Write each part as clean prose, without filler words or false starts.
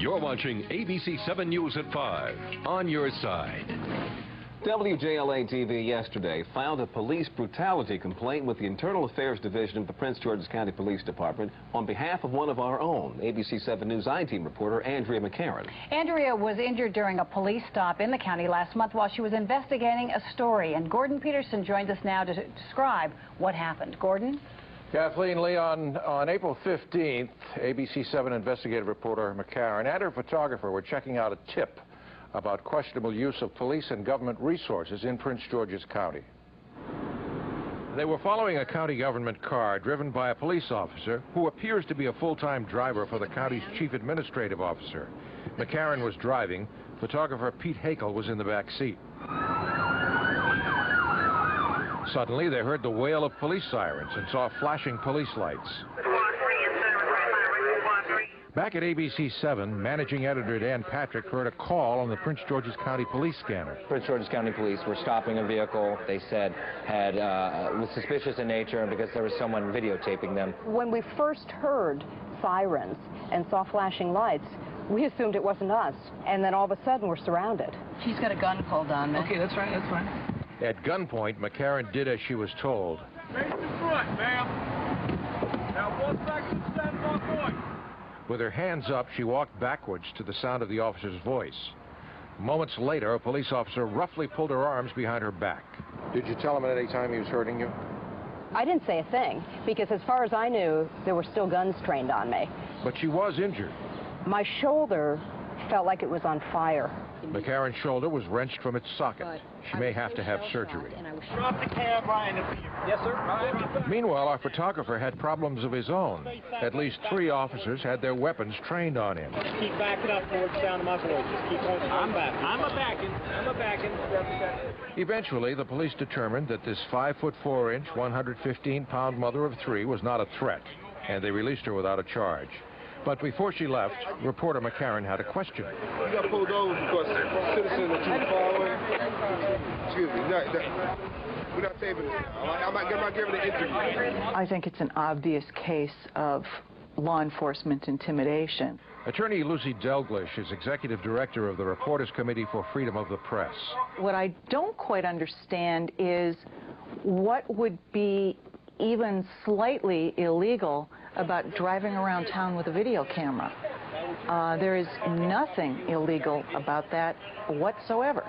You're watching ABC 7 News at 5, on your side. WJLA-TV yesterday filed a police brutality complaint with the Internal Affairs Division of the Prince George's County Police Department on behalf of one of our own, ABC 7 News I-Team reporter Andrea McCarran. Andrea was injured during a police stop in the county last month while she was investigating a story. And Gordon Peterson joins us now to describe what happened. Gordon? Kathleen, Leon, on April 15th, ABC 7 investigative reporter McCarran and her photographer were checking out a tip about questionable use of police and government resources in Prince George's County. They were following a county government car driven by a police officer who appears to be a full-time driver for the county's chief administrative officer. McCarran was driving. Photographer Pete Hakel was in the back seat. Suddenly, they heard the wail of police sirens and saw flashing police lights. Back at ABC 7, managing editor Dan Patrick heard a call on the Prince George's County Police scanner. Prince George's County Police were stopping a vehicle they said was suspicious in nature because there was someone videotaping them. When we first heard sirens and saw flashing lights, we assumed it wasn't us, and then all of a sudden we're surrounded. She's got a gun pulled on me. Okay, that's right, that's fine. At gunpoint, McCarran did as she was told. Face the front, ma'am. Now 1 second, stand by point. With her hands up, she walked backwards to the sound of the officer's voice. Moments later, a police officer roughly pulled her arms behind her back. Did you tell him at any time he was hurting you? I didn't say a thing, because as far as I knew, there were still guns trained on me. But she was injured. My shoulder felt like it was on fire. McCarran's shoulder was wrenched from its socket. She may have to have surgery. Drop the cab right in the field. Yes, sir. Meanwhile, our photographer had problems of his own. At least 3 officers had their weapons trained on him. Just keep backing up towards the sound of my voice. Just keep on. I'm a backing. Eventually, the police determined that this 5'4" 115-pound mother of 3 was not a threat, and they released her without a charge. But before she left, reporter McCarran had a question. You got pulled over because citizen that you following. Excuse me, we're not taping this. I'm not giving an interview. I think it's an obvious case of law enforcement intimidation. Attorney Lucy Delglish is executive director of the Reporters Committee for Freedom of the Press. What I don't quite understand is what would be even slightly illegal about driving around town with a video camera. There is nothing illegal about that whatsoever.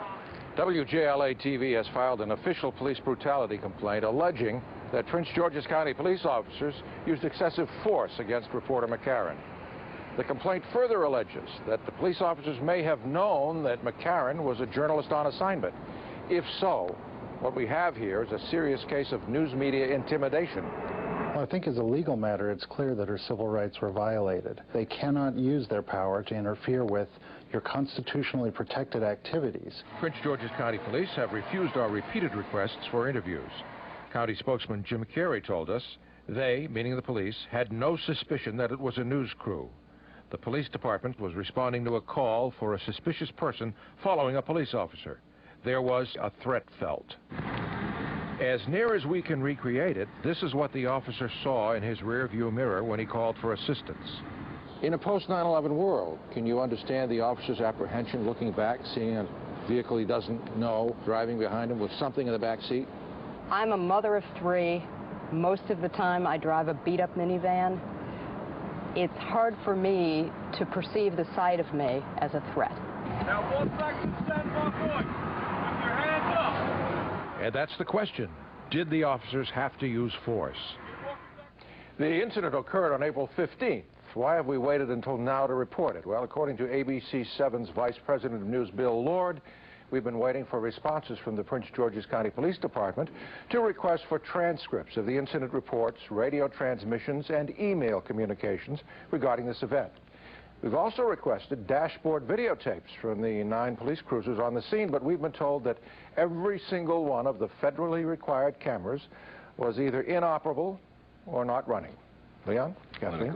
WJLA-TV has filed an official police brutality complaint alleging that Prince George's County police officers used excessive force against reporter McCarran. The complaint further alleges that the police officers may have known that McCarran was a journalist on assignment. If so, what we have here is a serious case of news media intimidation. Well, I think as a legal matter, it's clear that her civil rights were violated. They cannot use their power to interfere with your constitutionally protected activities. Prince George's County Police have refused our repeated requests for interviews. County spokesman Jim Carey told us they, meaning the police, had no suspicion that it was a news crew. The police department was responding to a call for a suspicious person following a police officer. There was a threat felt. As near as we can recreate it, this is what the officer saw in his rearview mirror when he called for assistance. In a post-9/11 world, can you understand the officer's apprehension looking back, seeing a vehicle he doesn't know driving behind him with something in the back seat? I'm a mother of 3. Most of the time I drive a beat-up minivan. It's hard for me to perceive the sight of me as a threat. Now 1 second, stand by point. With your hands up. And that's the question. Did the officers have to use force? The incident occurred on April 15th. Why have we waited until now to report it? Well, according to ABC 7's Vice President of News, Bill Lord, we've been waiting for responses from the Prince George's County Police Department to requests for transcripts of the incident reports, radio transmissions, and email communications regarding this event. We've also requested dashboard videotapes from the 9 police cruisers on the scene, but we've been told that every single one of the federally required cameras was either inoperable or not running. Leon? Kathleen?